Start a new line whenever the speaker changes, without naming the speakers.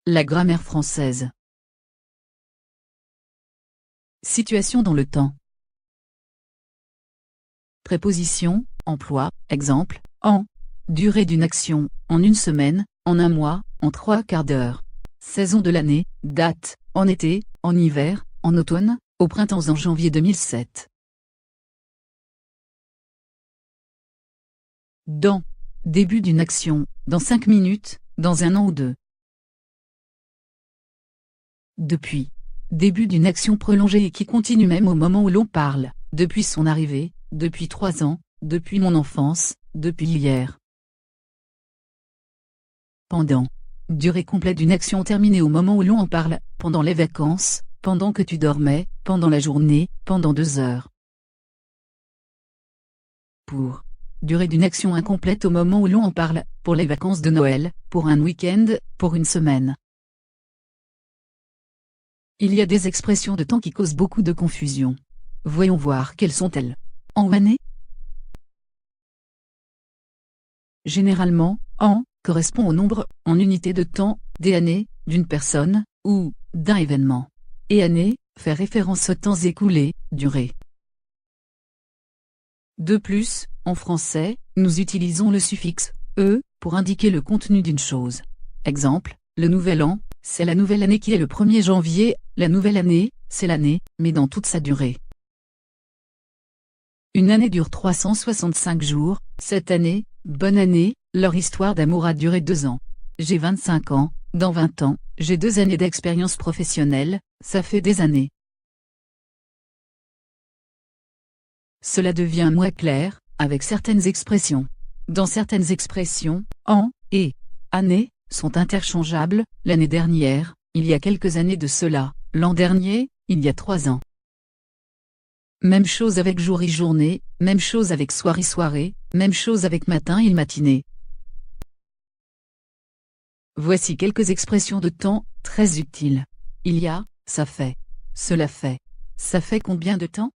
La grammaire française. Situation dans le temps. Préposition, emploi, exemple, en. Durée d'une action, en une semaine, en un mois, en 3/4 d'heure. Saison de l'année, date, en été, en hiver, en automne, au printemps en janvier 2007. Dans. Début d'une action, dans 5 minutes, dans un an ou deux. Depuis. Début d'une action prolongée et qui continue même au moment où l'on parle, depuis son arrivée, depuis 3 ans, depuis mon enfance, depuis hier. Pendant. Durée complète d'une action terminée au moment où l'on en parle, pendant les vacances, pendant que tu dormais, pendant la journée, pendant 2 heures. Pour. Durée d'une action incomplète au moment où l'on en parle, pour les vacances de Noël, pour un week-end, pour une semaine. Il y a des expressions de temps qui causent beaucoup de confusion. Voyons voir quelles sont-elles. En ou année? Généralement, en correspond au nombre, en unité de temps, des années, d'une personne, ou d'un événement. Et année fait référence aux temps écoulés, durée. De plus, en français, nous utilisons le suffixe « e » pour indiquer le contenu d'une chose. Exemple, le nouvel an, c'est la nouvelle année qui est le 1er janvier, la nouvelle année, c'est l'année, mais dans toute sa durée. Une année dure 365 jours, cette année, bonne année, leur histoire d'amour a duré 2 ans. J'ai 25 ans, dans 20 ans, j'ai 2 années d'expérience professionnelle, ça fait des années. Cela devient moins clair, avec certaines expressions. Dans certaines expressions, an et année sont interchangeables, l'année dernière, il y a quelques années de cela, l'an dernier, il y a 3 ans. Même chose avec jour et journée, même chose avec soir et soirée, même chose avec matin et matinée. Voici quelques expressions de temps, très utiles. Il y a, ça fait. Cela fait. Ça fait combien de temps?